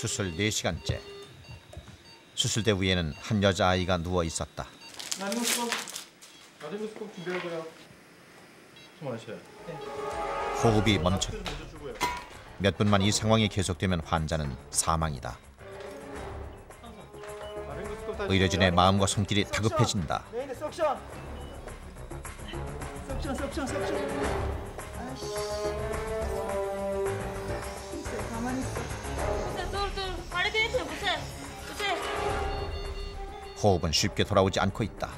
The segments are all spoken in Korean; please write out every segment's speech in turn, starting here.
수술 4시간째. 수술대 위에는 한 여자아이가 누워 있었다. 호흡이 멈췄다. 몇 분만 이 상황이 계속되면 환자는 사망이다. 의료진의 마음과 손길이 다급해진다. 호흡은 쉽게 돌아오지 않고 있다.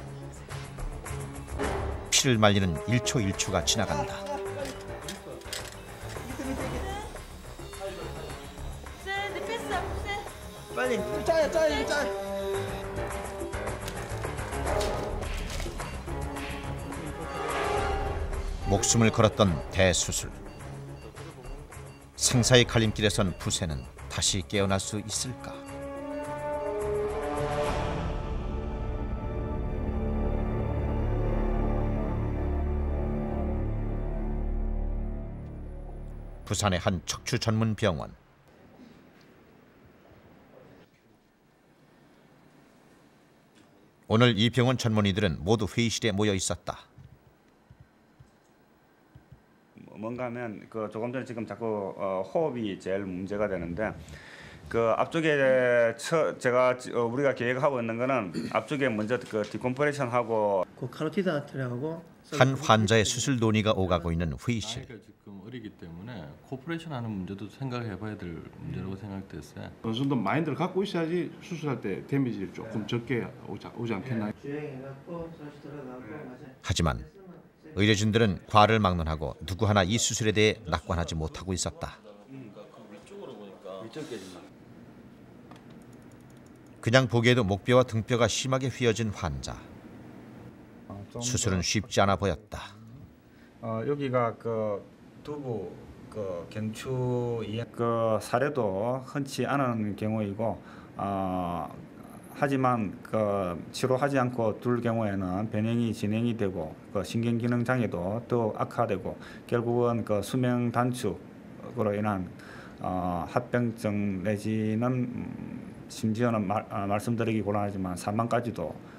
피를 말리는 1초 1초가 지나간다. 빨리 짜야. 목숨을 걸었던 대수술. 생사의 갈림길에 선 부세는 다시 깨어날 수 있을까? 부산의 한 척추 전문 병원. 오늘 이 병원 전문의들은 모두 회의실에 모여 있었다. 뭔가 하면 조금 전에 지금 자꾸 호흡이 제일 문제가 되는데 앞쪽에 우리가 계획하고 있는 거는 앞쪽에 먼저 디컴프레션 하고 카로티드 아트리하고 한 환자의 수술 논의가 오가고 있는 회의실. 아이가 지금 어리기 때문에 코퍼레이션 하는 문제도 생각해봐야 될 문제라고 생각됐어요. 어느 정도 마인드를 갖고 있어야지 수술할 때 데미지를 조금 적게 오지 않겠나. 하지만 의료진들은 과를 막론하고 누구 하나 이 수술에 대해 낙관하지 못하고 있었다. 그냥 보기에도 목뼈와 등뼈가 심하게 휘어진 환자. 수술은 쉽지 않아 보였다. 여기가 두부 경추 사례도 흔치 않은 경우이고 하지만 치료하지 않고 둘 경우에는 변형이 진행이 되고 신경기능 장애도 더 악화되고 결국은 수명 단축으로 인한 합병증 내지는 심지어는 말씀드리기 곤란하지만 사망까지도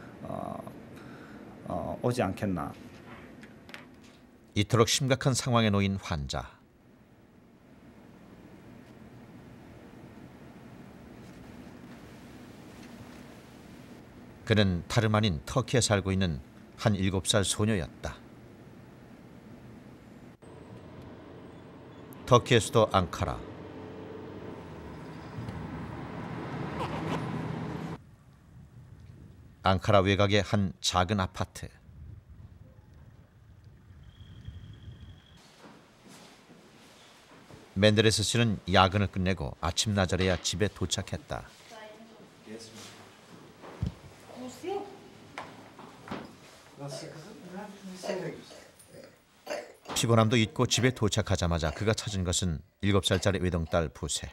오지 않겠나. 이토록 심각한 상황에 놓인 환자. 그는 다름 아닌 터키에 살고 있는 한 7살 소녀였다. 터키의 수도 앙카라. 앙카라 외곽의 한 작은 아파트. 멘데레스 씨는 야근을 끝내고 아침나절에야 집에 도착했다. 피곤함도 잊고 집에 도착하자마자 그가 찾은 것은 7살짜리 외동딸 부세.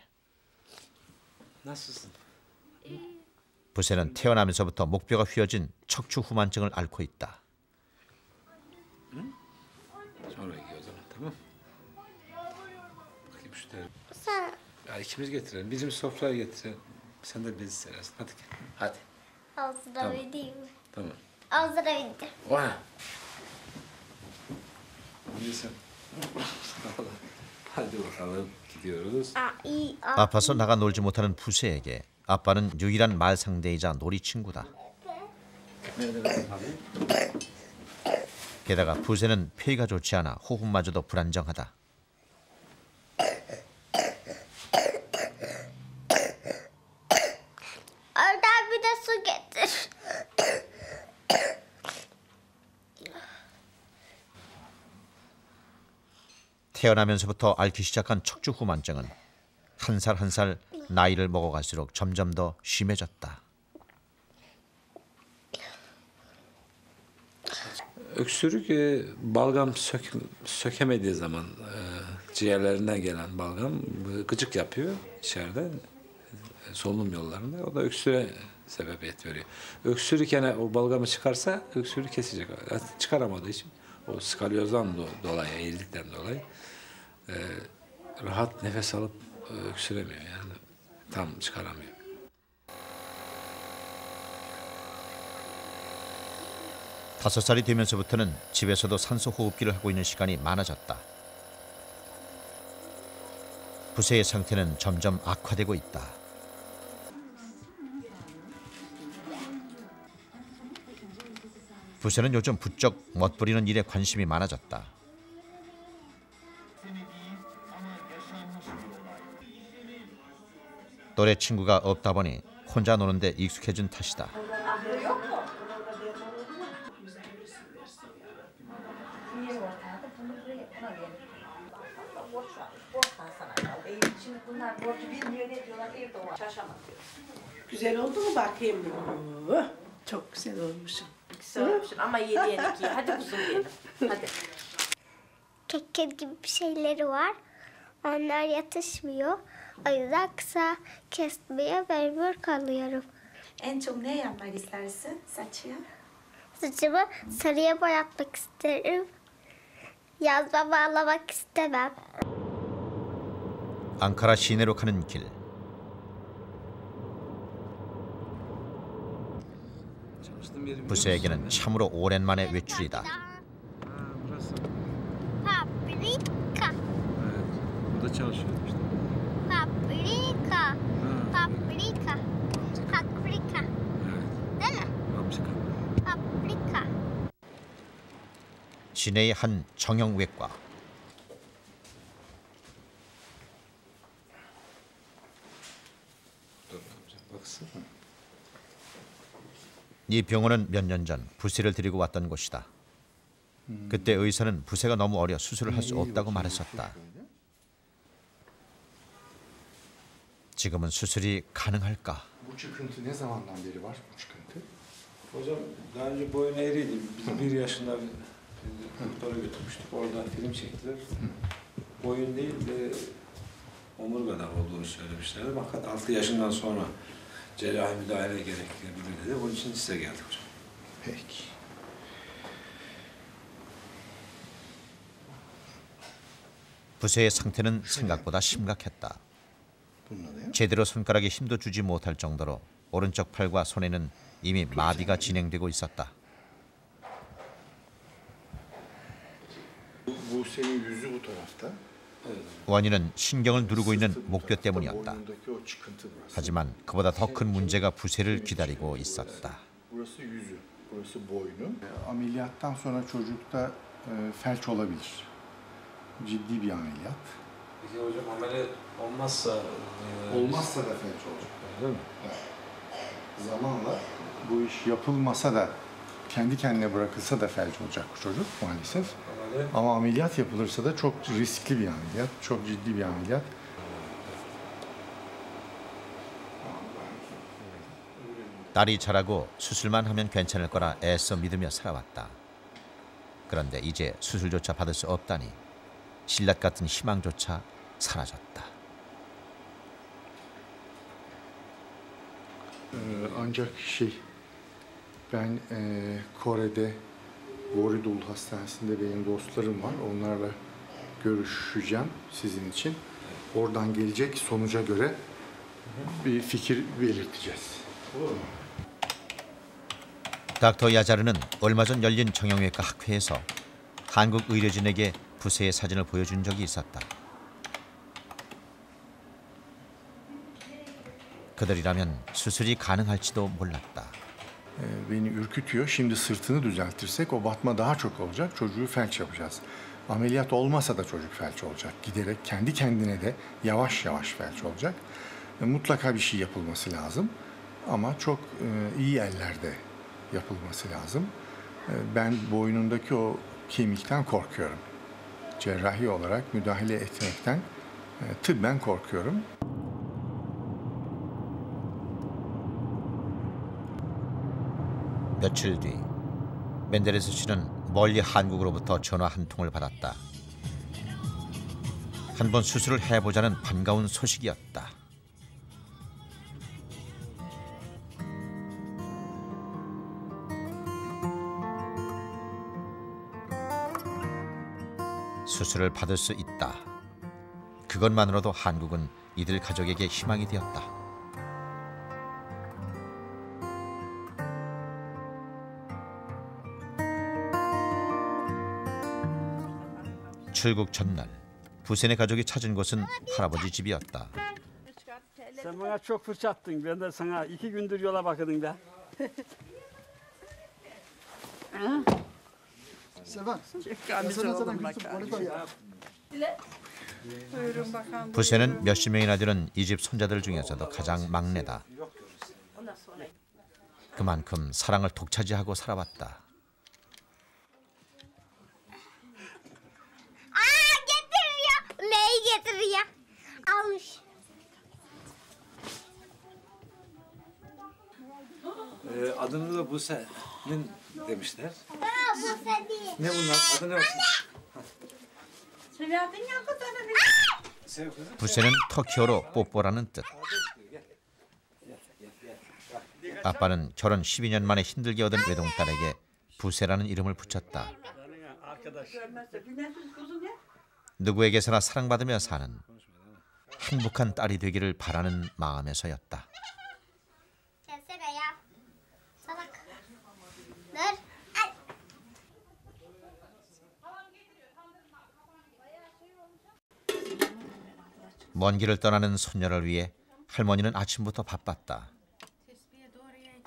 부세는 태어나면서부터 목뼈가 휘어진 척추 후만증을 앓고 있다. İkimiz getirelim. Bizim sofraya getirelim. Sen de bizi seversin. Hadi gel. Hadi. Ağzına vereyim. Tamam. Ağzına verdim. Vay. Neyse. Hadi bakalım. Gidiyoruz. 아파서 나가 놀지 못하는 부세에게 아빠는 유일한 말 상대이자 놀이 친구다. 게다가 부세는 폐가 좋지 않아 호흡마저도 불안정하다. Oradan bir de su getir. 태어나면서부터 앓기 시작한 척추 후만증은 한 살 한 살 나이를 먹어갈수록 점점 더 심해졌다. Öksürük balgam sökemediği zaman ciğerlerinden gelen balgam gıcık yapıyor içeride solunum yollarında. O da öksüre sebebiyet veriyor. Öksürürken o balgamı çıkarsa öksürüğü kesecek. Çıkaramadığı için o skalyozdan dolayı, eğrilikten dolayı rahat nefes alıp öksüremiyor. Yani tam çıkaramıyor. 다섯 살이 되면서부터는 집에서도 산소 호흡기를 하고 있는 시간이 많아졌다. 부세의 상태는 점점 악화되고 있다. 부세는 요즘 부쩍 멋부리는 일에 관심이 많아졌다. 또래 친구가 없다 보니 혼자 노는데 익숙해진 탓이다. Güzel oldu mu bakayım? Çok güzel olmuşum. Güzel olmuşsun ama yedik ye. Hadi kuzum benim. Hadi. Keket gibi bir şeyleri var. Onlar yatışmıyor. O yüzden kısa kesmeye mecbur kalıyorum. En çok ne yapmak istersin saçıya? Saçımı sarıya boyatmak isterim. Yazma bağlamak istemem. 앙카라 시내로 가는 길. 부세에게는 참으로 오랜만의 외출이다. Paprika, Evet. Burada çalışıyorum işte. paprika, paprika, paprika. Değil mi? Paprika. Paprika. 시내의 한 정형외과. Baksana. 이 병원은 몇 년 전 부세를 데리고 왔던 곳이다. 그때 의사는 부세가 너무 어려 수술을 할 수 없다고 말했었다. 지금은 수술이 가능할까? Bu çıkıntı ne zamandan beri var bu çıkıntı? Hocam daha önce boyun eğriydi. Biz 1 yaşında bir doktora götürmüştük. Oradan film çektiler. Boyun değil de omurgada olduğunu söylemişlerdi. Fakat 6 yaşından sonra cerrahi müdahale gerekebilir dedi. Onun için size geldik hocam. Peki. 부세의 상태는 생각보다 심각했다. Bunun adı ya. 제대로 손가락에 힘도 주지 못할 정도로 오른쪽 팔과 손에는 이미 마비가 진행되고 있었다. Bu senin yüzü bu tarafta. 원인은 신경을 누르고 있는 목뼈 때문이었다. Boynundaki o çıkıntı burası. 하지만 그보다 더 큰 문제가 부세를 기다리고 있었다. Burası yüzü, burası boynu. Ameliyattan sonra çocukta felç olabilir. Ciddi bir ameliyat. Peki hocam ameliyat olmazsa... Olmazsa da felç olacak. Değil mi? Zamanla bu iş yapılmasa da kendi kendine bırakılsa da felç olacak bu çocuk maalesef. Ama ameliyat yapılırsa da çok riskli bir ameliyat, çok ciddi bir ameliyat. 딸이 자라고 수술만 하면 괜찮을 거라 애써 믿으며 살아왔다. 그런데 이제 수술조차 받을 수 없다니 신라 같은 희망조차 사라졌다. Ancak ben Kore'de Boridul Hastanesi'nde benim dostlarım var. Onlarla görüşeceğim sizin için. Oradan gelecek sonuca göre bir fikir belirteceğiz. Olur mu? 닥터 야자르는 얼마 전 열린 정형외과 학회에서 한국 의료진에게 부세의 사진을 보여준 적이 있었다. 그들이라면 수술이 가능할지도 몰랐다. Beni ürkütüyor. Şimdi sırtını düzeltirsek o batma daha çok olacak. Çocuğu felç yapacağız. Ameliyat olmasa da çocuk felç olacak. Giderek kendi kendine de yavaş yavaş felç olacak. Mutlaka bir şey yapılması lazım. Ama çok iyi ellerde yapılması lazım. Ben boynundaki o kemikten korkuyorum. Cerrahi olarak müdahale etmekten tıbben korkuyorum. 며칠 뒤 멘데레스 씨는 멀리 한국으로부터 전화 한 통을 받았다. 한번 수술을 해보자는 반가운 소식이었다. 수술을 받을 수 있다. 그 그것만으로도 한국은 이들 가족에게 희망이 되었다. 출국 전날 부센의 가족이 찾은 곳은 할아버지 집이었다. Sen bana çok fırça attın. Ben de sana 2 gündür yola bakıyordum be. 부센은 몇십 명이나 되는 이 집 손자들 중에서도 가장 막내다. 그만큼 사랑을 독차지하고 살아왔다. Neyi getiriyor? Almış. Adını da Buse'nin demişler. Buse değil. Ne bunlar? Adı ne olsun? 부세는 터키어로 뽀뽀라는 뜻. 아빠는 결혼 12년 만에 힘들게 얻은 외동딸에게 부세라는 이름을 붙였다. 누구에게서나 사랑받으며 사는 행복한 딸이 되기를 바라는 마음에서였다. 먼 길을 떠나는 손녀를 위해 할머니는 아침부터 바빴다.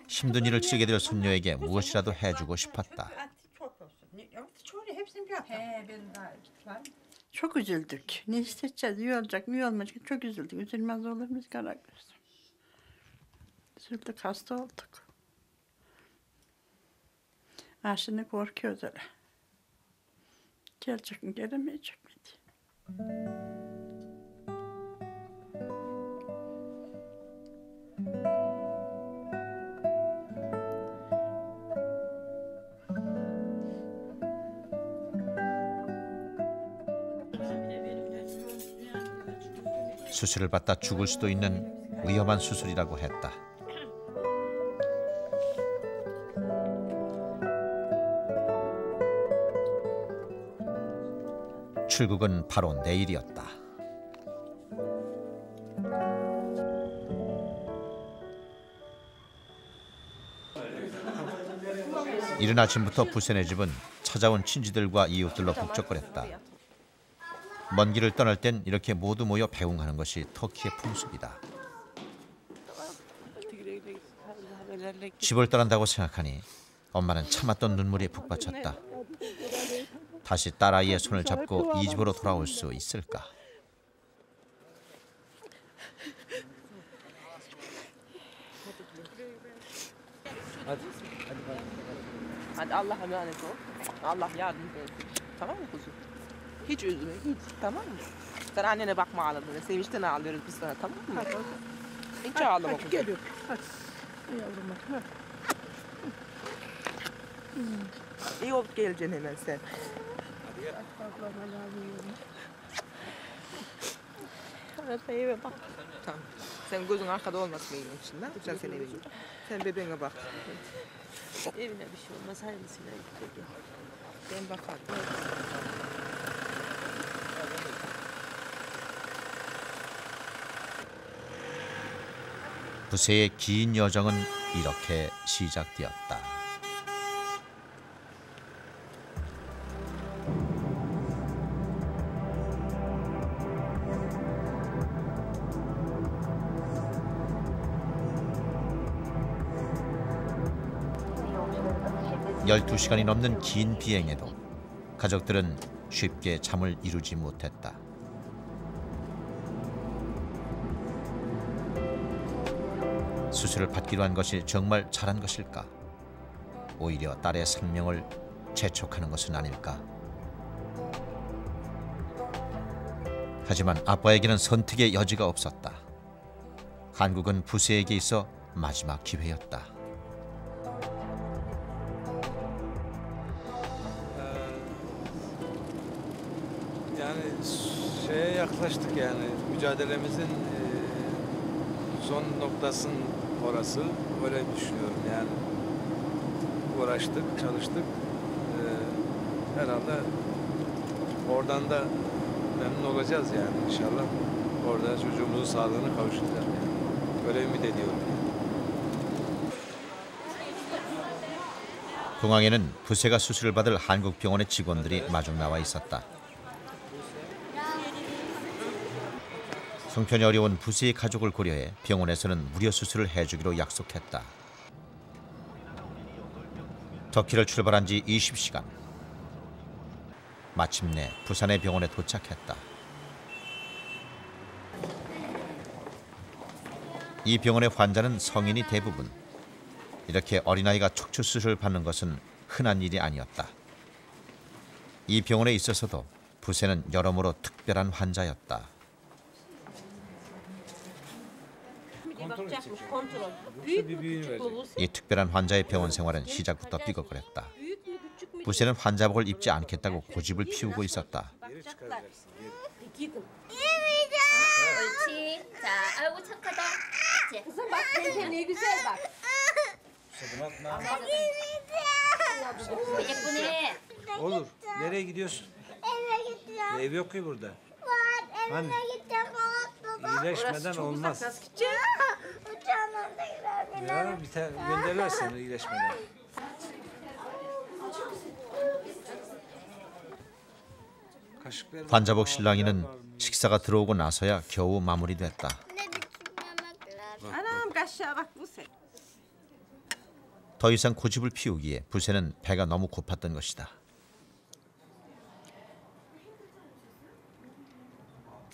힘든 일을 치르게 될 손녀에게 무엇이라도 해주고 싶었다. Çok üzüldük. Ne isteyeceğiz? İyi olacak mı, iyi olmayacak mı? Çok üzüldük. Üzülmez olur muyuz Karagöz? Üzüldük, hasta olduk. Şimdi korkuyoruz öyle. Gelecek mi, gelemeyecek mi diye. 수술을 받다 죽을 수도 있는 위험한 수술이라고 했다. 출국은 바로 내일이었다. 이른 아침부터 부센의 집은 찾아온 친지들과 이웃들로 북적거렸다. 먼 길을 떠날 땐 이렇게 모두 모여 배웅하는 것이 터키의 풍습이다. 집을 떠난다고 생각하니 엄마는 참았던 눈물이 북받쳤다. 다시 딸아이의 손을 잡고 이 집으로 돌아올 수 있을까? Hadi Allah'a emanet ol. Allah yardımcın olsun. Tamam mı kuzum? Hiç üzülme, hiç. Tamam mı? Sen annene bakma ağladığında. Sevinçten ağlıyoruz biz sana, tamam mı? Hiç ağlama kuzum. Geliyorum. Hadi. Yavrum hadi. İyi olup geleceksin hemen sen. Hadi eve bak. Tamam. Sen gözün arkada olmasın benim için. Ne yapacaksın sen eve git. Sen bebeğine bak. Evine bir şey olmaz. Hayırlısıyla gidecek. Ben bakarım. 부세의 긴 여정은 이렇게 시작되었다. 열두 시간이 넘는 긴 비행에도 가족들은 쉽게 잠을 이루지 못했다. 수술을 받기로 한 것이 정말 잘한 것일까? 오히려 딸의 생명을 재촉하는 것은 아닐까? 하지만 아빠에게는 선택의 여지가 없었다. 한국은 부세에게 있어 마지막 기회였다. Yani şeye yaklaştık yani mücadelemizin son noktasın orası öyle düşünüyorum yani uğraştık çalıştık herhalde oradan da memnun olacağız yani inşallah. Orada çocuğumuzun sağlığını kavuşacağız yani. Böyle ümit ediyorum. 공항에는 부세가 수술을 받을 한국 병원의 직원들이 마중 나와 있었다. 형편이 어려운 부세의 가족을 고려해 병원에서는 무료 수술을 해주기로 약속했다. 터키를 출발한 지 20시간. 마침내 부산의 병원에 도착했다. 이 병원의 환자는 성인이 대부분. 이렇게 어린아이가 척추 수술을 받는 것은 흔한 일이 아니었다. 이 병원에 있어서도 부세는 여러모로 특별한 환자였다. 이 특별한 환자의 병원 생활은 시작부터 삐걱거렸다. 부세는 환자복을 입지 않겠다고 고집을 피우고 있었다. 옳지. 자, 아이고 착하다. 무슨 막 내 güzel bak. 예쁘네. Olur. Nereye gidiyorsun? Eve gideceğim. Ev yok ki burada. Var, evime gideceğim. İyileşmeden olmaz. Uçağına da girer. Ya gönderler seni iyileşmeden. 환자복 실랑이는 식사가 들어오고 나서야 겨우 마무리됐다. Anam kaşığa bak bu sen. 더 이상 고집을 피우기에 부세는 배가 너무 고팠던 것이다.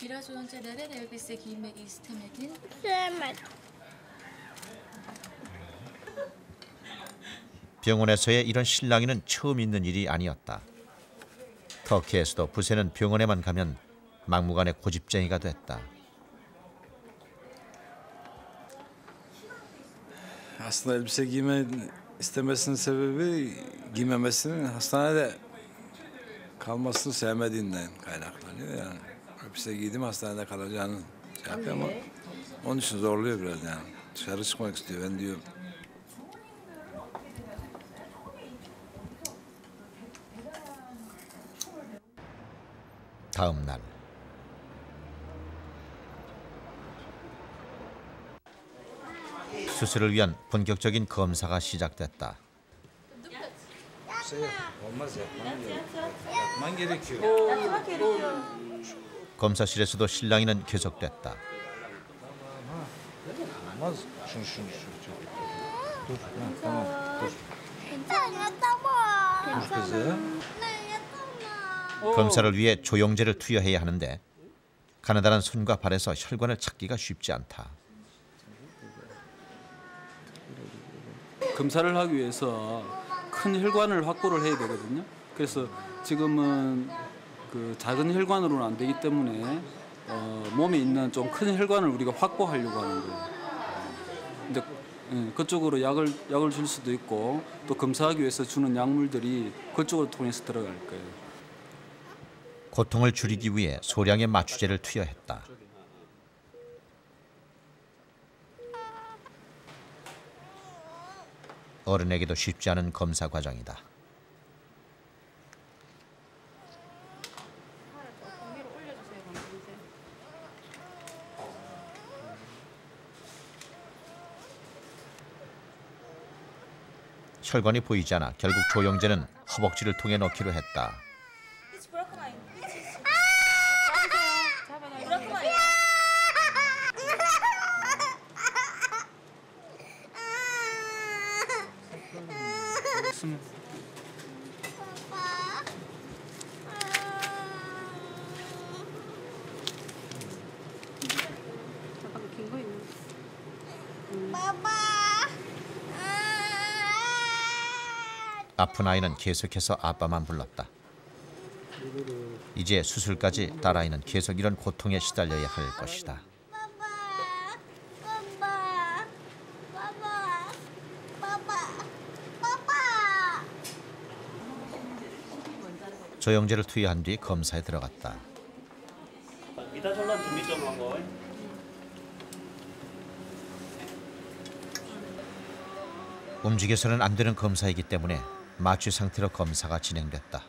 Biraz önce neden elbise giymek istemedin? Sevmedim. 병원에서의 이런 실랑이는 처음 있는 일이 아니었다. 터키에서도 부세는 병원에만 가면 막무가내 고집쟁이가 됐다. Aslında elbise giyme istemesinin sebebi giymemesinin hastanede kalmasını sevmediğinden kaynaklanıyor yani. Elbise giydim hastanede kalacağını şey yapıyor ama onun için zorluyor biraz yani. Dışarı çıkmak istiyor ben diyor. 다음 날 수술을 위한 본격적인 검사가 시작됐다. Olmaz yapman gerekiyor. 검사실에서도 실랑이는 계속됐다. Olmaz. Şunu. Dur. Tamam. Dur. 괜찮아. Kızım. 검사를 위해 조영제를 투여해야 하는데 가느다란 손과 발에서 혈관을 찾기가 쉽지 않다. 검사를 하기 위해서 큰 혈관을 확보를 해야 되거든요. 그래서 지금은 그 작은 혈관으로는 안 되기 때문에 몸에 있는 좀 큰 혈관을 우리가 확보하려고 하는 거예요. 근데 그쪽으로 약을 줄 수도 있고 또 검사하기 위해서 주는 약물들이 그쪽으로 통해서 들어갈 거예요. 고통을 줄이기 위해 소량의 마취제를 투여했다. 어른에게도 쉽지 않은 검사 과정이다. 혈관이 보이지 않아 결국 조영제는 허벅지를 통해 넣기로 했다. 아픈 아이는 계속해서 아빠만 불렀다. 이제 수술까지 딸아이는 계속 이런 고통에 시달려야 할 것이다. 조영제를 투여한 뒤 검사에 들어갔다. 움직여서는 안 되는 검사이기 때문에 마취 상태로 검사가 진행됐다.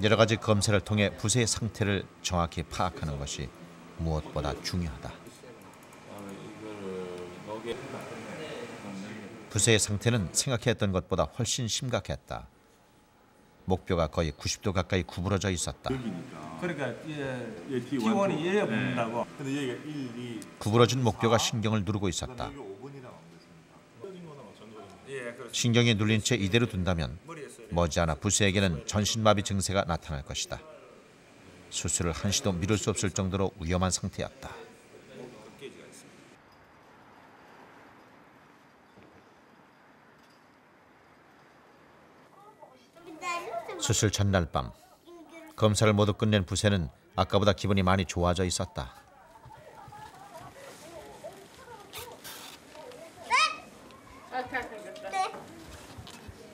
여러 가지 검사를 통해 부세의 상태를 정확히 파악하는 것이 무엇보다 중요하다. 부세의 상태는 생각했던 것보다 훨씬 심각했다. 목뼈가 거의 90도 가까이 구부러져 있었다. 그러니까 T1이 이래 붙는다고. 근데 여기가 1, 2. 구부러진 목뼈가 신경을 누르고 있었다. 신경이 눌린 채 이대로 둔다면 머지않아 부세에게는 전신마비 증세가 나타날 것이다. 수술을 한시도 미룰 수 없을 정도로 위험한 상태였다. 수술 전날 밤 검사를 모두 끝낸 부세는 아까보다 기분이 많이 좋아져 있었다.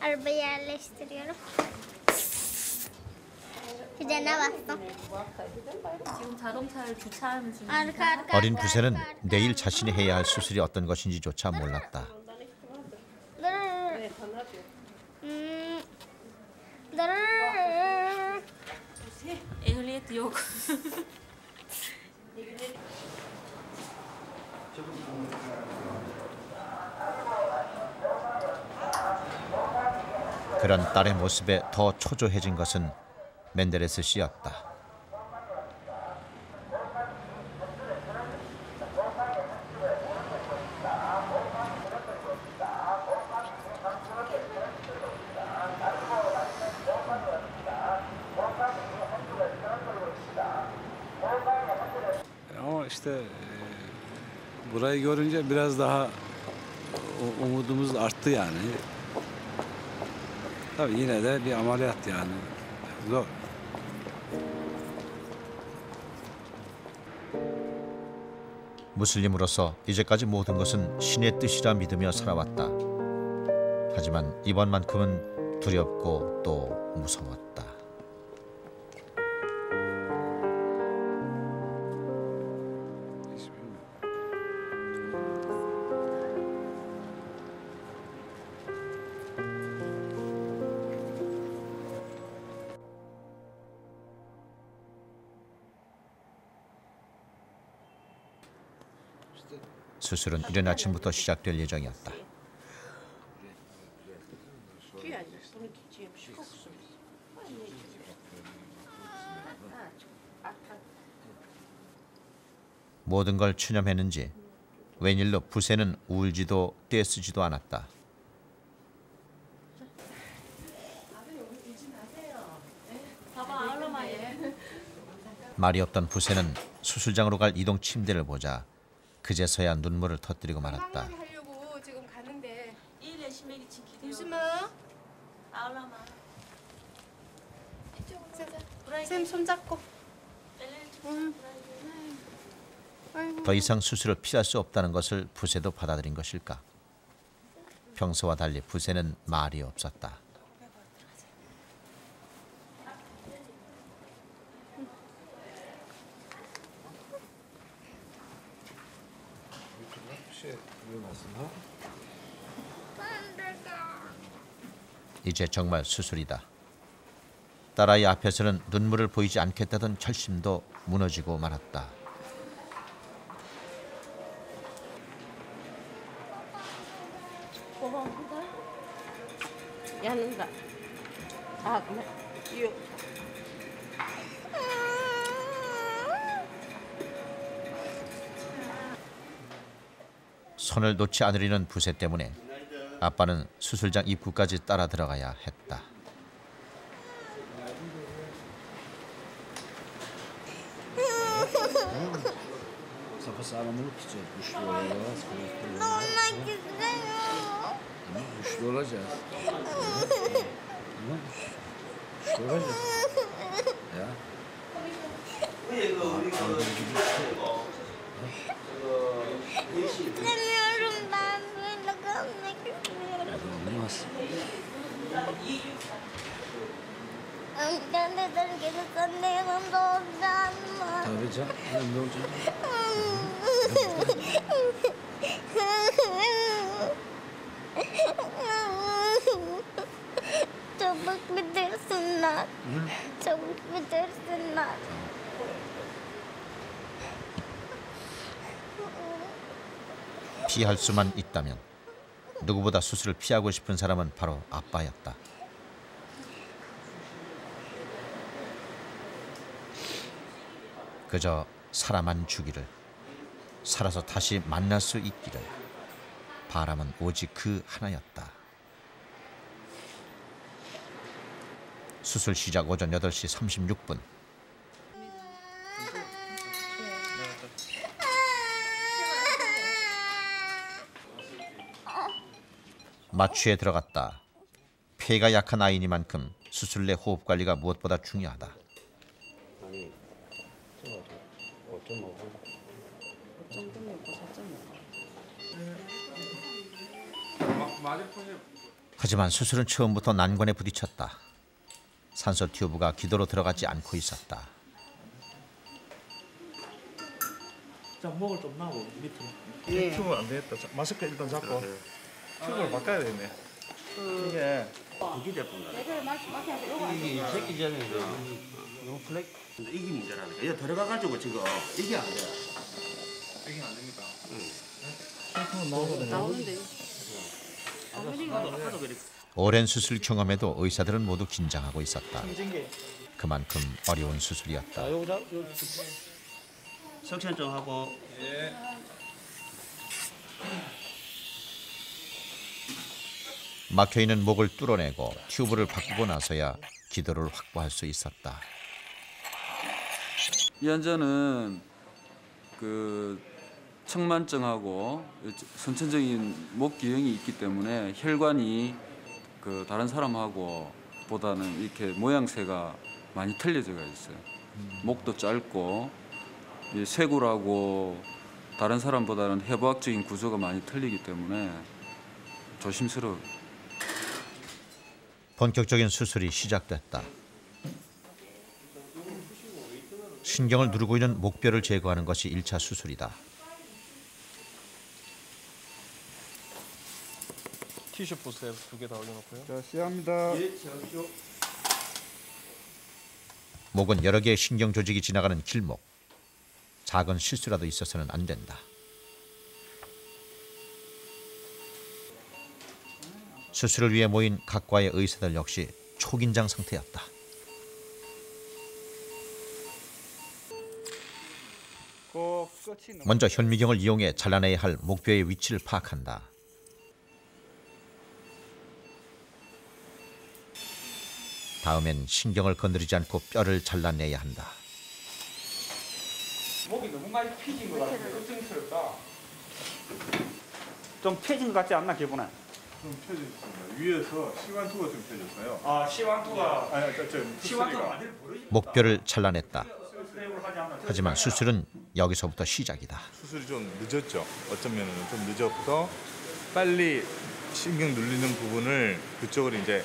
Araba yerleştiriyorum. Frene bastım. 지금 자동차를 주차하는 중. 어린 부세는 내일 자신이 해야 할 수술이 어떤 것인지조차 몰랐다. Ehliyet yok. 그런 딸의 모습에 더 초조해진 것은 멘데레스 씨였다. Ama işte burayı görünce biraz daha umudumuz arttı yani. Tabii yine de bir ameliyat yani. Zor. 무슬림으로서 이제까지 모든 것은 신의 뜻이라 믿으며 살아왔다. 하지만 이번만큼은 두렵고 또 무서웠다. 수술은 이른 아침부터 시작될 예정이었다. 모든 걸 추념했는지 웬일로 부세는 울지도 떼쓰지도 않았다. 말이 없던 부세는 수술장으로 갈 이동 침대를 보자 그제서야 눈물을 터뜨리고 말았다. 하려고 지금 가는데. 쌤 손잡고. 더 이상 수술을 피할 수 없다는 것을 부세도 받아들인 것일까? 평소와 달리 부세는 말이 없었다. 이제 정말 수술이다. 딸아이 앞에서는 눈물을 보이지 않겠다던 결심도 무너지고 말았다. Yanında. Ağzına. Yok. 손을 놓지 않으려는 부세 때문에 아빠는 수술장 입구까지 따라 들어가야 했다. Sapasağlamlık için güçlü olacağız. Olmak istemiyorum. Tamam, güçlü olacağız. Tamam, güçlü olacağız. Ya. İstemiyorum ben böyle kalmak istiyorum. Olmaz. Amcan neden gelirsen de yanımda olacaksın mı? Tabii canım, yanımda olacağım. Çabuk bitirsinler. Çabuk 피할 수만 있다면 누구보다 수술을 피하고 싶은 사람은 바로 아빠였다. 그저 살아만 주기를, 살아서 다시 만날 수 있기를, 바람은 오직 그 하나였다. 수술 시작 오전 8시 36분. 마취에 들어갔다. 폐가 약한 아이니만큼 수술 내 호흡 관리가 무엇보다 중요하다. 하지만 수술은 처음부터 난관에 부딪혔다. 산소 튜브가 기도로 들어가지 않고 있었다. 자, 목을 좀 나고 밑으로. 튜브는 안 되겠다. 자, 마스크 일단 잡고 튜브를 바꿔야 되네. 이게 무기 제품 같아. 이게 새끼 전에 너무 플렉. 이게 문제라는 거야. 들어가가지고 지금 이게 안 돼. 이게 안 됩니까? 나오는데. 오랜 수술 경험에도 의사들은 모두 긴장하고 있었다. 그만큼 어려운 수술이었다. 석션 좀 하고. 예. 막혀있는 목을 뚫어내고 튜브를 바꾸고 나서야 기도를 확보할 수 있었다. 이 환자는 그 측만증하고 선천적인 목 기형이 있기 때문에 혈관이 그 다른 사람하고 보다는 이렇게 모양새가 많이 틀려져 있어요. 목도 짧고 이 쇄골하고 다른 사람보다는 해부학적인 구조가 많이 틀리기 때문에 조심스러워요. 본격적인 수술이 시작됐다. 신경을 누르고 있는 목뼈를 제거하는 것이 1차 수술이다. 티슈 보세요. 2개 다 올려놓고요. 자, 시작합니다. 예, 시작하십시오. 목은 여러 개의 신경 조직이 지나가는 길목. 작은 실수라도 있어서는 안 된다. 수술을 위해 모인 각과의 의사들 역시 초긴장 상태였다. 먼저 현미경을 이용해 잘라내야 할 목뼈의 위치를 파악한다. 다음엔 신경을 건드리지 않고 뼈를 잘라내야 한다. 목이 너무 많이 피진 것 같은데 걱정스럽다. 좀 펴진 것 같지 않나 기분에? 좀 펴졌습니다. 위에서 시완투가 좀 펴졌어요. 아, 시완투가. 아니, 시완투가 목뼈를 잘라냈다. 하지만 수술은 여기서부터 시작이다. 수술이 좀 늦었죠. 어쩌면 좀 늦어서 빨리 신경 눌리는 부분을 그쪽으로 이제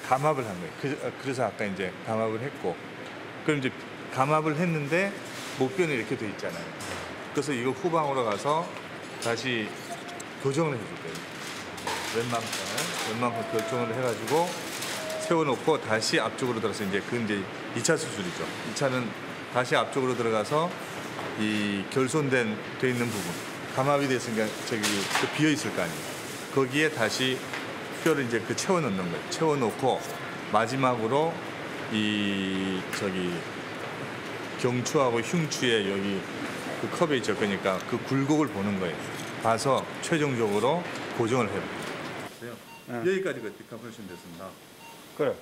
감압을 한 거예요. 그래서 아까 이제 감압을 했고, 그럼 이제 감압을 했는데 목뼈는 이렇게 돼 있잖아요. 그래서 이거 후방으로 가서 다시 교정을 해줄 거예요. 웬만큼 교정을 해가지고 세워놓고 다시 앞쪽으로 들어서 이제 그 이제 2차 수술이죠. 2차는 다시 앞쪽으로 들어가서 이 결손된 돼 있는 부분, 감압이 됐으니까 저기 비어 있을 거 아니에요. 거기에 다시 뼈를 이제 그 채워 넣는 거예요. 채워 놓고 마지막으로 이 저기 경추하고 흉추에 여기 그 컵에 있죠. 그러니까 그 굴곡을 보는 거예요. 봐서 최종적으로 고정을 해요. 네. 여기까지가 디카퍼레이션 됐습니다. 그래.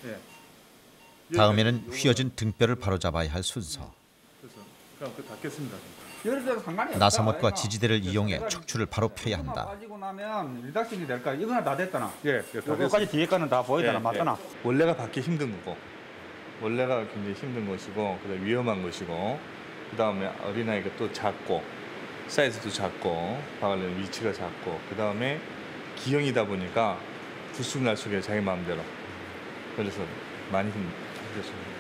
예. 다음에는 휘어진 등뼈를 바로잡아야 할 순서. 그래서 그럼 그 닫겠습니다. 나사못과 지지대를 이용해 척추를 바로 펴야 한다. 빠지고 나면 일닥신이 될까? 이거는 다 됐다나. 예, 이거까지 뒤에 거는 다 보이잖아, 맞잖아. 원래가 받기 힘든 거고, 원래가 굉장히 힘든 것이고, 그다음 위험한 것이고, 그다음에 어린아이가 또 작고, 사이즈도 작고, 박으려는 위치가 작고, 그다음에 기형이다 보니까 들쑥날쑥해요, 자기 마음대로. 그래서 많이 힘들었습니다.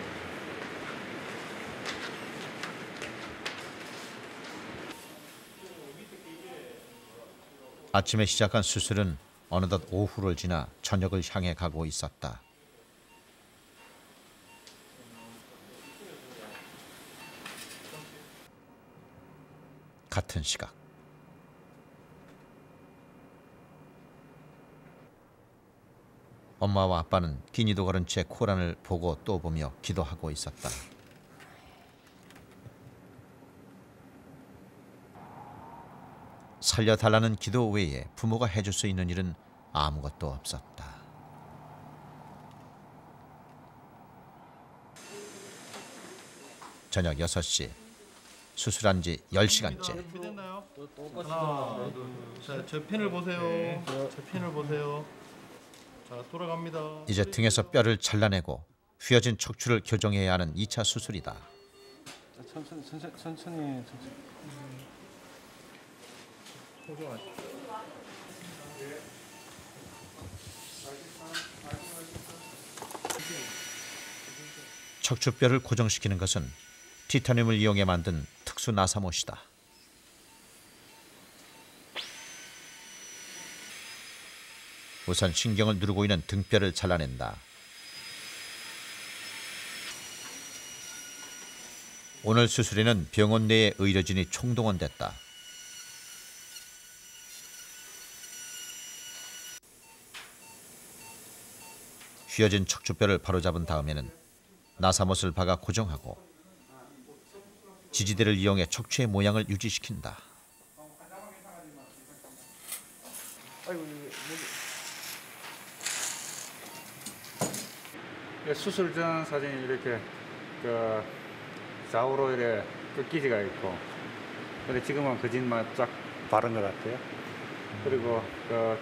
아침에 시작한 수술은 어느덧 오후를 지나 저녁을 향해 가고 있었다. 같은 시각 엄마와 아빠는 기니도 걸은 채 코란을 보고 또 보며 기도하고 있었다. 살려달라는 기도 외에 부모가 해줄 수 있는 일은 아무것도 없었다. 저녁 6시, 수술한 지 10시간째. 하나, 둘, 셋. 제 핀을 보세요. 제 핀을 보세요. 자, 돌아갑니다. 이제 등에서 뼈를 잘라내고 휘어진 척추를 교정해야 하는 2차 수술이다. 천천히. 척추뼈를 고정시키는 것은 티타늄을 이용해 만든 특수 나사못이다. 우선 신경을 누르고 있는 등뼈를 잘라낸다. 오늘 수술에는 병원 내의 의료진이 총동원됐다. 휘어진 척추뼈를 바로잡은 다음에는 나사못을 박아 고정하고 지지대를 이용해 척추의 모양을 유지시킨다. 수술 전 사진이 이렇게 좌우로 이렇게 끝기지가 있고, 근데 지금은 거짓말 쫙 바른 것 같아요. 그리고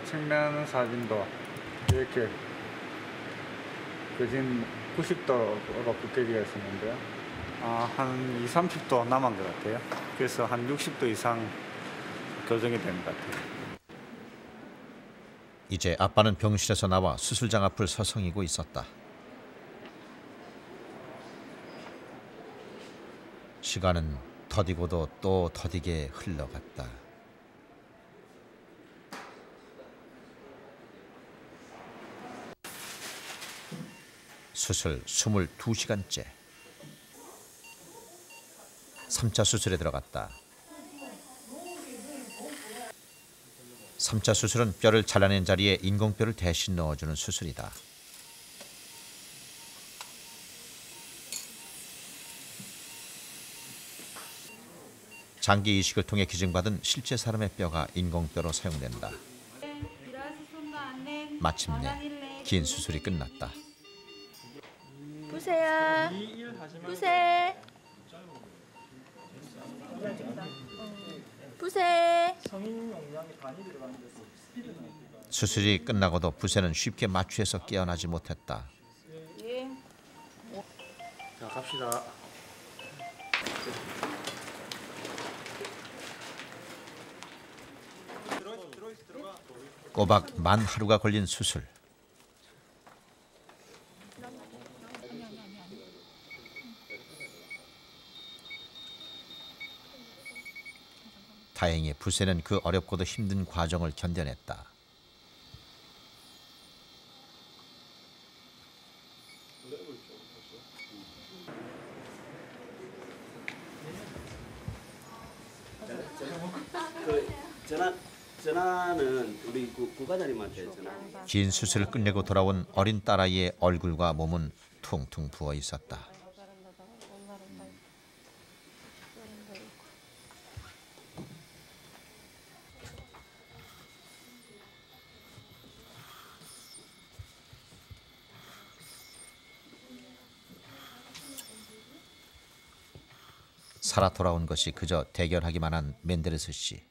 측면 사진도 이렇게 거진 90도로 끝기지가 있었는데요. 한 20, 30도 남은 것 같아요. 그래서 한 60도 이상 교정이 되는 것 같아요. 이제 아빠는 병실에서 나와 수술장 앞을 서성이고 있었다. 시간은 더디고도 또 더디게 흘러갔다. 수술 22시간째. 3차 수술에 들어갔다. 3차 수술은 뼈를 잘라낸 자리에 인공뼈를 대신 넣어주는 수술이다. 장기 이식을 통해 기증받은 실제 사람의 뼈가 인공뼈로 사용된다. 마침내 긴 수술이 끝났다. 부세야. 부세. 부세. 수술이 끝나고도 부세는 쉽게 마취해서 깨어나지 못했다. 자, 갑시다. 꼬박 만 하루가 걸린 수술. 다행히 부세는 그 어렵고도 힘든 과정을 견뎌냈다. 전화는 우리 국가장님한테 전화. 긴 수술을 끝내고 돌아온 어린 딸아이의 얼굴과 몸은 퉁퉁 부어 있었다. 살아 돌아온 것이 그저 대견하기만 한 멘데르스 씨.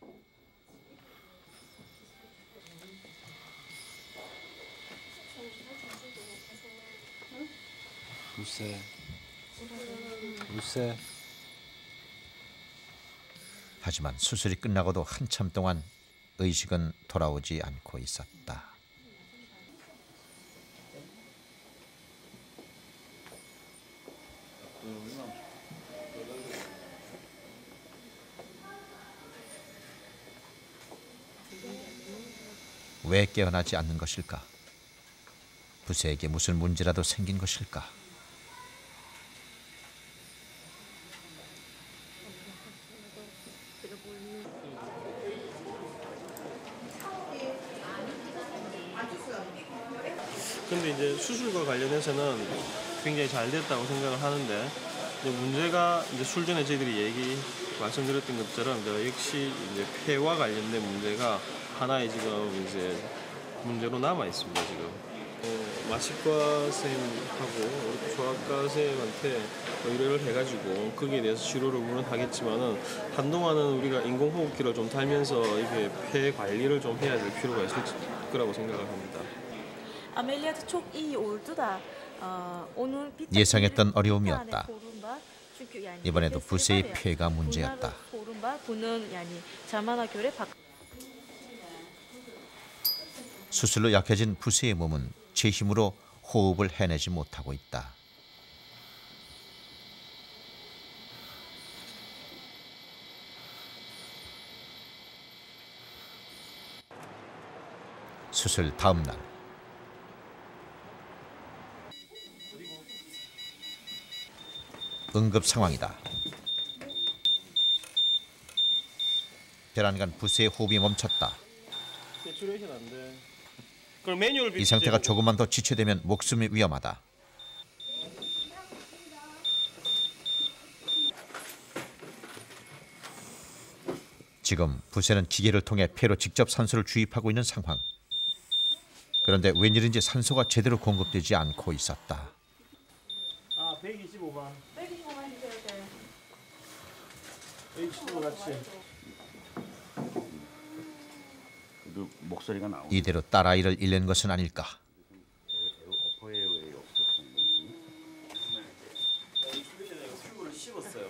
울세. 하지만 수술이 끝나고도 한참 동안 의식은 돌아오지 않고 있었다. 왜 깨어나지 않는 것일까? 부세에게 무슨 문제라도 생긴 것일까? 근데 이제 수술과 관련해서는 굉장히 잘 됐다고 생각을 하는데 이제 문제가 이제 술 전에 저희들이 말씀드렸던 것처럼 역시 이제 폐와 관련된 문제가 하나의 지금 이제 문제로 남아 있습니다 지금. 마취과 선생님하고 우리 조합과 선생님한테 의뢰를 해가지고 거기에 대해서 치료를 물론 하겠지만은 한동안은 우리가 인공호흡기를 좀 달면서 이게 폐 관리를 좀 해야 될 필요가 있을 거라고 생각을 합니다. Ameliyatı çok iyi oldu da onun bir 예상했던 tane 어려움이었다. sorun var. Çünkü yani 이번에도 nefesleri 부세의 var ya, 폐가 문제였다. bunlarda sorun var. Bunun yani zamana göre 수술로 약해진 부세의 몸은 제 힘으로 호흡을 해내지 못하고 있다. 수술 다음 날. 응급 상황이다. 배란간 부세의 호흡이 멈췄다. 세츄레이션 안 돼. 그럼 매뉴얼 이 상태가 조금만 더 지체되면 목숨이 위험하다. 지금 부세는 기계를 통해 폐로 직접 산소를 주입하고 있는 상황. 그런데 웬일인지 산소가 제대로 공급되지 않고 있었다. 125번. 125번 주세요. 125 같이. 목소리가 나오고. 이대로 딸아이를 잃는 것은 아닐까. 튜브를 씹었어요.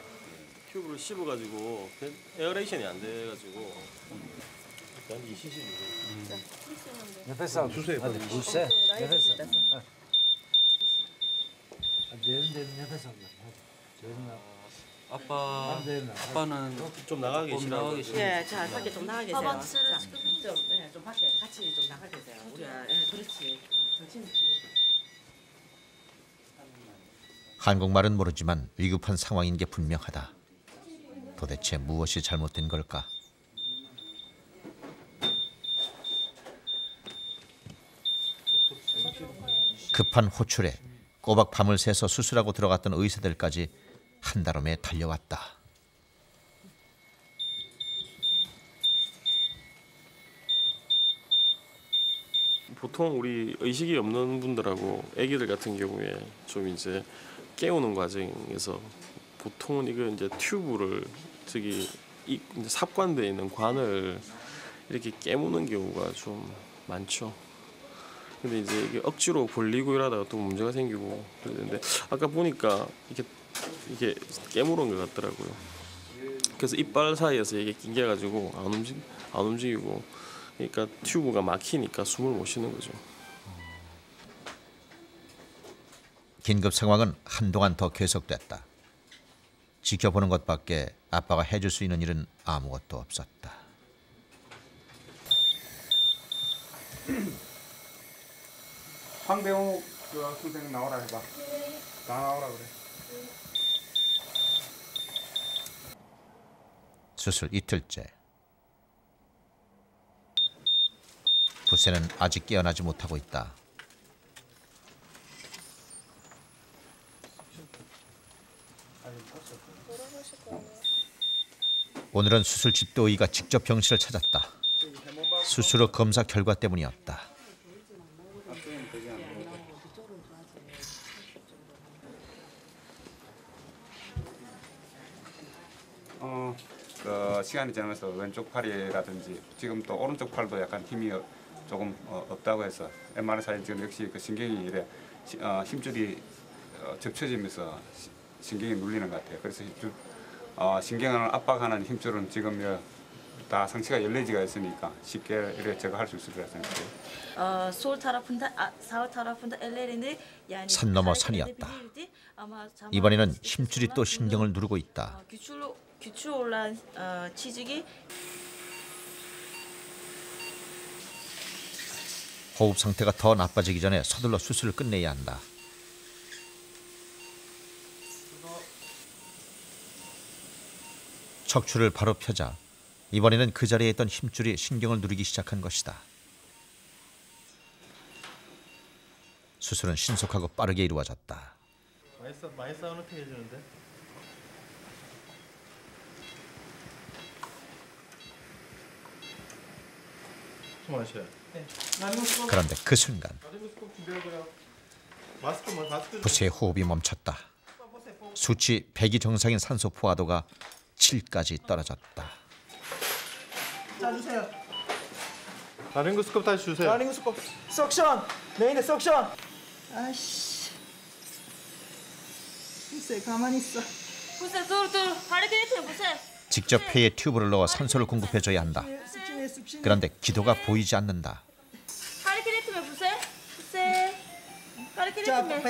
튜브를 씹어가지고 에어레이션이 안 돼가지고 일단 이 시식이고. Nefes al. Hadi Buse. Nefes al. Derin derin nefes al. Hadi. Derin al. 아빠는 좀 나가기 싫어. 예, 자 밖에 좀 나가 계세요. 아빠 자, 좀 밖에 같이 좀 나가 계세요. 우리가 그렇지. 정신. 한국말은 모르지만 위급한 상황인 게 분명하다. 도대체 무엇이 잘못된 걸까? 급한 호출에 꼬박 밤을 새서 수술하고 들어갔던 의사들까지 한달음에 달려왔다. 보통 우리 의식이 없는 분들하고 아기들 같은 경우에 좀 이제 깨우는 과정에서 보통은 이거 이제 튜브를 저기 이제 삽관되어 있는 관을 이렇게 깨무는 경우가 좀 많죠. 근데 이제 이게 억지로 벌리고 이러다가 또 문제가 생기고 그랬는데 아까 보니까 이게 깨물은 것 같더라고요. 그래서 이빨 사이에서 이게 낑겨가지고 안 움직이고 그러니까 튜브가 막히니까 숨을 못 쉬는 거죠. 긴급 상황은 한동안 더 계속됐다. 지켜보는 것밖에 아빠가 해줄 수 있는 일은 아무것도 없었다. 황배우 선생님 나오라 해봐. 다 나오라 그래. 수술 이틀째. 부세는 아직 깨어나지 못하고 있다. 오늘은 수술 집도의가 직접 병실을 찾았다. 수술 후 검사 결과 때문이었다. 그 시간이 지나면서 왼쪽 팔이라든지 지금 또 오른쪽 팔도 약간 힘이 조금 없다고 해서 MRI 사진 찍은 역시 그 신경이 이래 힘줄이 접쳐지면서 신경이 눌리는 것 같아요. 그래서 신경을 압박하는 힘줄은 지금 다 상체가 열려지가 있으니까 쉽게 이렇게 제거할 수 있을 것 같아요. sol tarafında sağ tarafında ellerini yani 산 넘어 산이었다. 이번에는 힘줄이 또 신경을 누르고 있다. güçlü olan çizgi 호흡 상태가 더 나빠지기 전에 서둘러 수술을 끝내야 한다. 척추를 바로 펴자 이번에는 그 자리에 있던 힘줄이 신경을 누르기 시작한 것이다. 수술은 신속하고 빠르게 이루어졌다. 많이 싸우는 해주는데. 숨 마셔요. 그런데 그 순간 마스크. 부세의 호흡이 멈췄다. 수치 100이 정상인 산소 포화도가 7까지 떨어졌다. 자 주세요. 라링고스컵 다시 주세요. 라링고스컵 석션. 메인에 석션. 아이씨. 글쎄 가만히 있어. 부세 둘 파리크리트 부세. 직접 폐에 튜브를 넣어 산소를 공급해줘야 한다. 그런데 기도가 보이지 않는다. 파리크리트면 부세. 파리크리트면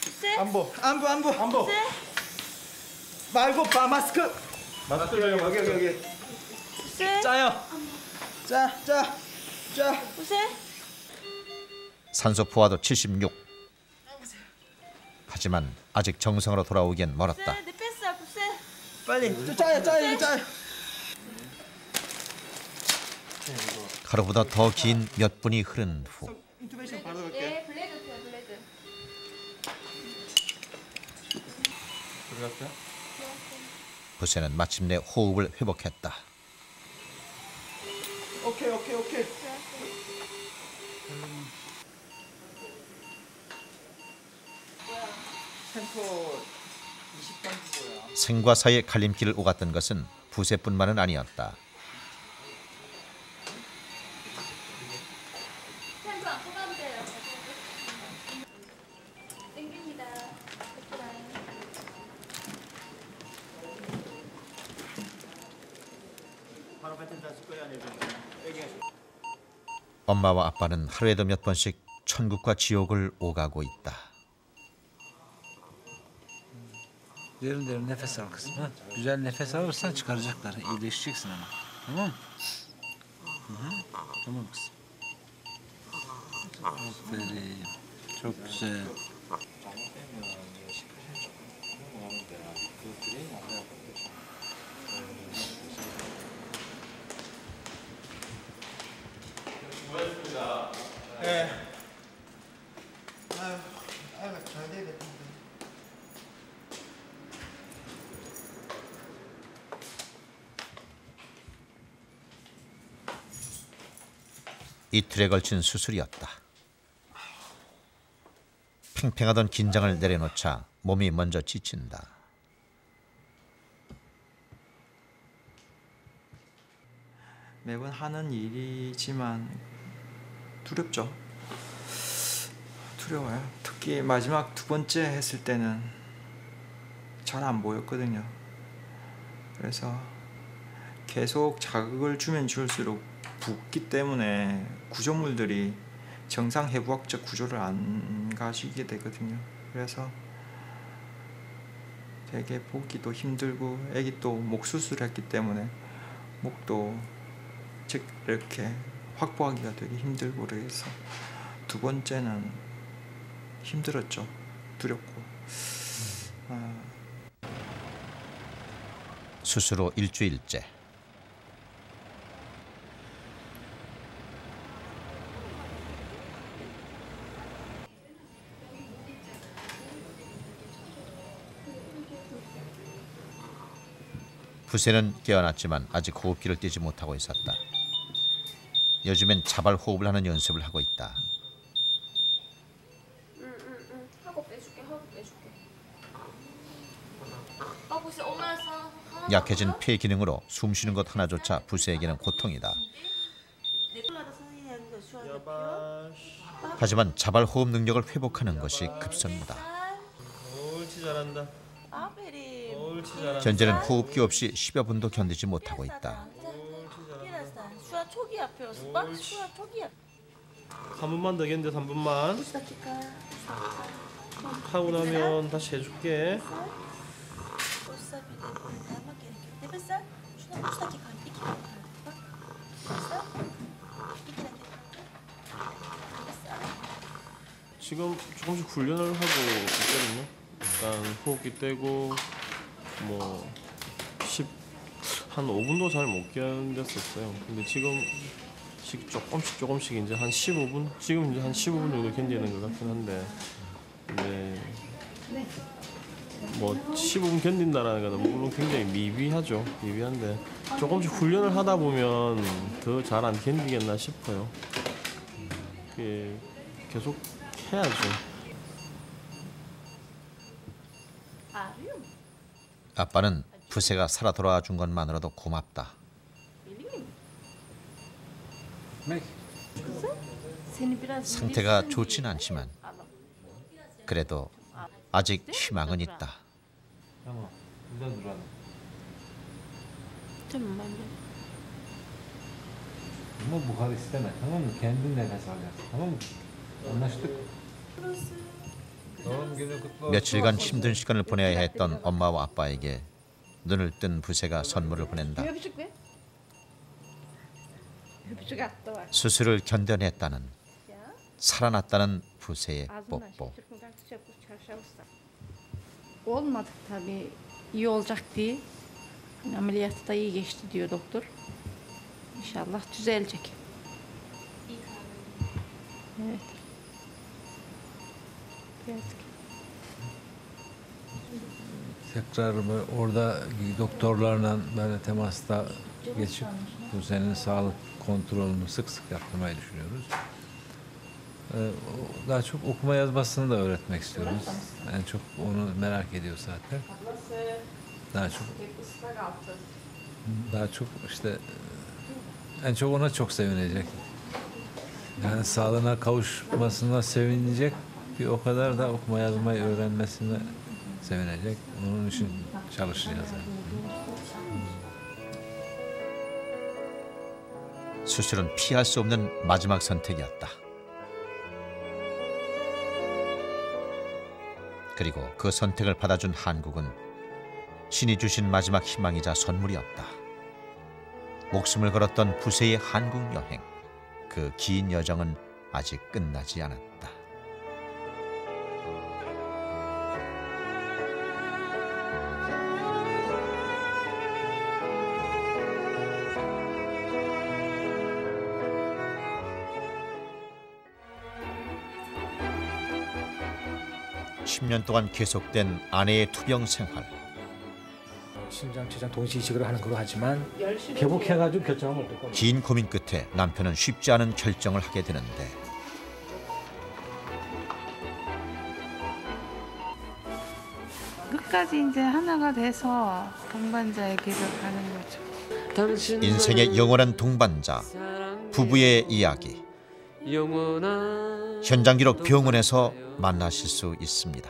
부세. 안보. 부세. 말고 마스크. 여기. 부세. 짜요. 자. 부세. 산소 포화도 76. 하지만 아직 정상으로 돌아오기엔 멀었다. 내 뺐어 부세. 빨리. 짜요. 하루보다 더 긴 몇 분이 흐른 후 인투베이션 바로 네, 블레드. 들어갔어요? 부세는 마침내 호흡을 회복했다. 오케이. 템포 20번 생과 사의 갈림길을 오갔던 것은 부세뿐만은 아니었다. 템포 안 뽑아도 돼요. 땡깁니다. 바로 배틀 다쓸 거야 아니면 엄마와 아빠는 하루에도 몇 번씩 천국과 지옥을 오가고 있다. Derin derin nefes al kızım. Ha? Güzel nefes alırsan çıkaracaklar. İyileşeceksin ama. Tamam mı? Tamam kızım. Aferin. Çok güzel. 네. 아유 잘 되겠다. 이틀에 걸친 수술이었다. 팽팽하던 긴장을 내려놓자 몸이 먼저 지친다. 매번 하는 일이지만 두렵죠. 두려워요. 특히 마지막 두 번째 했을 때는 잘 안 보였거든요. 그래서 계속 자극을 주면 줄수록 붓기 때문에 구조물들이 정상 해부학적 구조를 안 가지게 되거든요. 그래서 되게 보기도 힘들고, 애기 또 목 수술했기 때문에 목도 즉 이렇게 확보하기가 되게 힘들고, 그래서 두 번째는 힘들었죠. 두렵고. 수술 후 일주일째. 부세는 깨어났지만 아직 호흡기를 떼지 못하고 있었다. 요즘엔 자발 호흡을 하는 연습을 하고 있다. 하고 빼줄게. 부세 엄마서. 약해진 폐 기능으로 숨쉬는 것 하나조차 부세에게는 고통이다. 하지만 자발 호흡 능력을 회복하는 것이 급선무다. 옳지 잘한다. 옳지 잘한다. 현재는 호흡기 없이 10여 분도 견디지 못하고 있다. 3분만 더 견뎌. 3분만. 하고 나면 다시 해줄게. 지금 조금씩 훈련을 하고 있거든요. 일단 호흡기 떼고 한 5분도 잘 못 견뎠었어요. 근데 지금 조금씩 이제 한 15분, 지금 이제 한 15분 정도 견디는 것 같긴 한데 이제 뭐 15분 견딘다라는 건 물론 굉장히 미비한데 조금씩 훈련을 하다 보면 더 잘 안 견디겠나 싶어요. 계속 해야죠. 아빠는 부세가 살아 돌아와 준 것만으로도 고맙다. 상태가 좋진 않지만 그래도 아직 희망은 있다. 며칠간 힘든 시간을 보내야 했던 엄마와 아빠에게 눈을 뜬 부세가 선물을 보낸다. 수술을 견뎌냈다는, 살아났다는 부세의 뽀뽀. Olmadık tabii. İyi olacak diye. Ameliyatı da iyi geçti diyor doktor. İnşallah düzelecek. Evet. Tekrar orada doktorlarla böyle temasta geçip bu senin sağlık kontrolünü sık sık yaptırmayı düşünüyoruz. Daha çok okuma yazmasını da öğretmek istiyoruz. En çok onu merak ediyor zaten. Daha çok işte en çok ona çok sevinecek. Yani sağlığına kavuşmasına sevinecek. Bir o kadar da okuma yazmayı öğrenmesine sevinecek. Onun için çalışacağız. 수술은 피할 수 없는 마지막 선택이었다. 그리고 그 선택을 받아준 한국은 신이 주신 마지막 희망이자 선물이었다. 목숨을 걸었던 부세의 한국 여행, 그 긴 여정은 아직 끝나지 않았다. (10년) 동안 계속된 아내의 투병 생활. 신장, 췌장 동시 이식을 하는 그거 하지만 개복해가지고 결정을 못 했고. 긴 고민 끝에 남편은 쉽지 않은 결정을 하게 되는데 끝까지 이제 하나가 돼서 동반자의 길을 가는 거죠. 인생의 영원한 동반자, 부부의 이야기. 현장 기록 병원에서 만나실 수 있습니다.